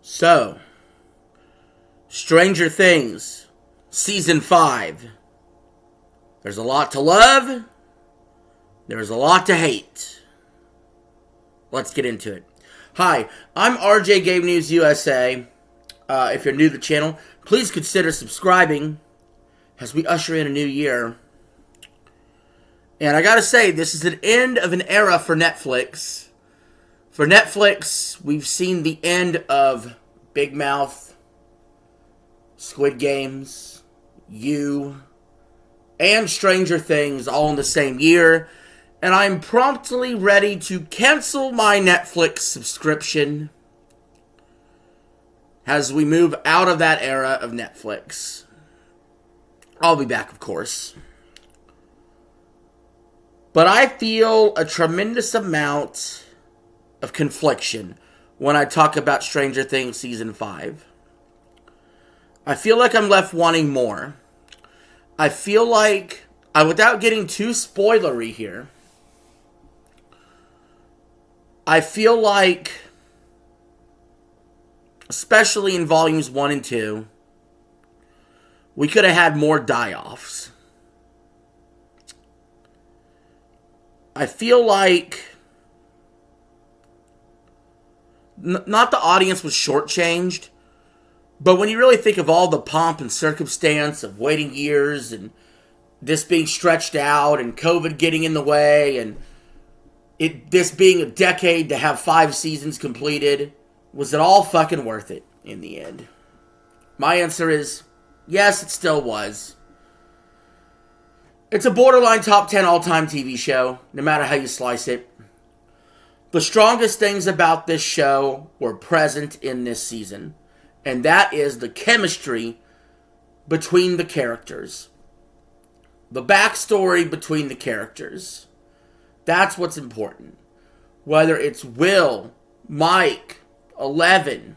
So, Stranger Things, Season 5. There's a lot to love. There's a lot to hate. Let's get into it. Hi, I'm RJ Game News USA. If you're new to the channel, please consider subscribing as we usher in a new year. And I gotta say, this is an end of an era for Netflix. For Netflix, we've seen the end of Big Mouth, Squid Games, You, and Stranger Things all in the same year. And I'm promptly ready to cancel my Netflix subscription as we move out of that era of Netflix. I'll be back, of course. But I feel a tremendous amount of confliction when I talk about Stranger Things Season 5. I feel like I'm left wanting more. I feel like, without getting too spoilery here, I feel like, especially in volumes 1 and 2, we could have had more die-offs. I feel like not the audience was shortchanged, but when you really think of all the pomp and circumstance of waiting years and this being stretched out and COVID getting in the way and this being a decade to have 5 seasons completed, was it all fucking worth it in the end? My answer is yes, it still was. It's a borderline top 10 all-time TV show, no matter how you slice it. The strongest things about this show were present in this season, and that is the chemistry between the characters. The backstory between the characters. That's what's important. Whether it's Will, Mike, Eleven,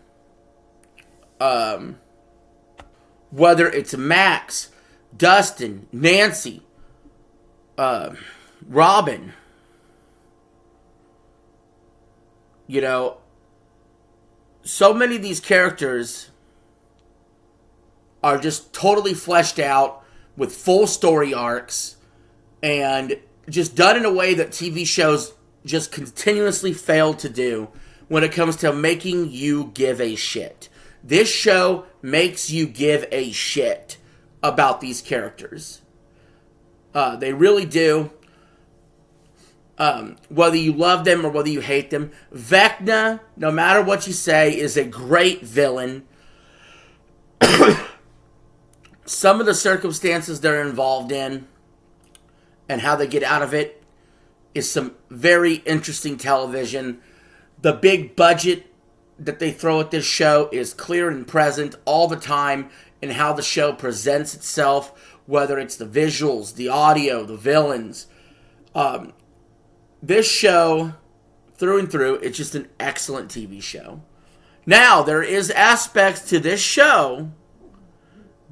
whether it's Max, Dustin, Nancy, Robin. You know, so many of these characters are just totally fleshed out with full story arcs and just done in a way that TV shows just continuously fail to do when it comes to making you give a shit. This show makes you give a shit about these characters. They really do. Whether you love them or whether you hate them, Vecna, no matter what you say, is a great villain. Some of the circumstances they're involved in and how they get out of it is some very interesting television. The big budget that they throw at this show is clear and present all the time in how the show presents itself, whether it's the visuals, the audio, the villains. This show, through and through, it's just an excellent TV show. Now, there is aspects to this show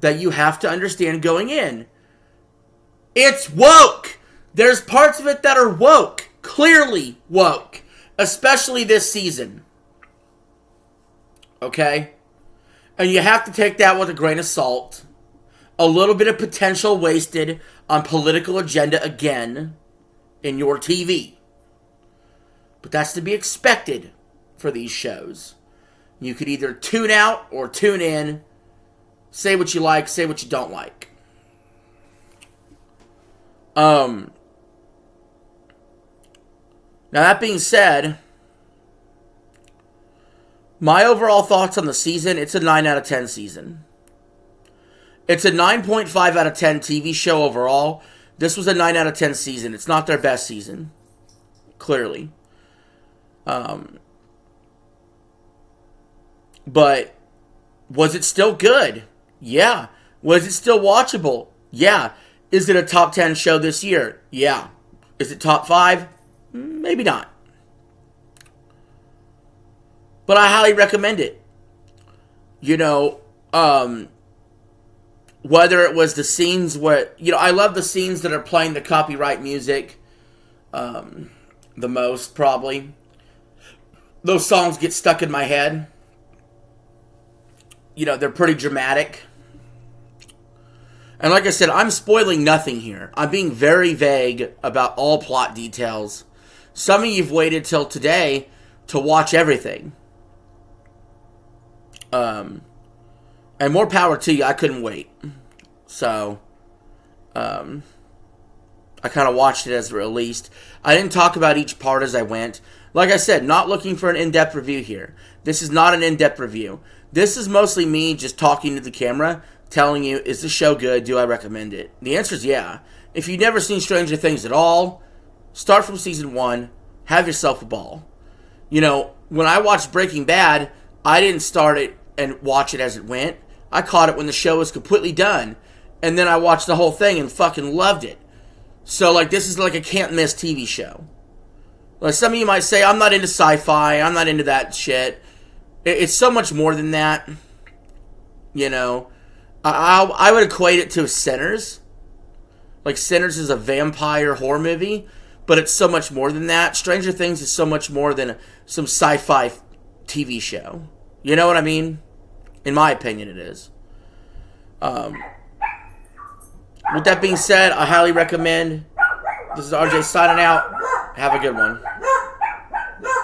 that you have to understand going in. It's woke! There's parts of it that are woke. Clearly woke. Especially this season. Okay? And you have to take that with a grain of salt. A little bit of potential wasted on political agenda again in your TV. But that's to be expected for these shows. You could either tune out or tune in. Say what you like, say what you don't like. Now that being said, my overall thoughts on the season, it's a 9 out of 10 season. It's a 9.5 out of 10 TV show overall. This was a 9 out of 10 season. It's not their best season. Clearly. But was it still good? Yeah. Was it still watchable? Yeah. Is it a top 10 show this year? Yeah. Is it top 5? Maybe not. But I highly recommend it. You know, whether it was the scenes where, you know, I love the scenes that are playing the copyright music the most, probably. Those songs get stuck in my head. they're pretty dramatic. And like I said, I'm spoiling nothing here. I'm being very vague about all plot details. Some of you've waited till today to watch everything. And more power to you. I couldn't wait. So, I kind of watched it as released. I didn't talk about each part as I went. Like I said, not looking for an in-depth review here. This is not an in-depth review. This is mostly me just talking to the camera, telling you, is this show good? Do I recommend it? The answer is yeah. If you've never seen Stranger Things at all, start from season 1. Have yourself a ball. When I watched Breaking Bad, I didn't start it and watch it as it went. I caught it when the show was completely done. And then I watched the whole thing and fucking loved it. So, this is like a can't-miss TV show. Like, some of you might say, I'm not into sci-fi, I'm not into that shit. It's so much more than that. I would equate it to Sinners. Like, Sinners is a vampire horror movie, but it's so much more than that. Stranger Things is so much more than some sci-fi TV show. You know what I mean? In my opinion, it is. With that being said, I highly recommend. This is RJ signing out. Have a good one.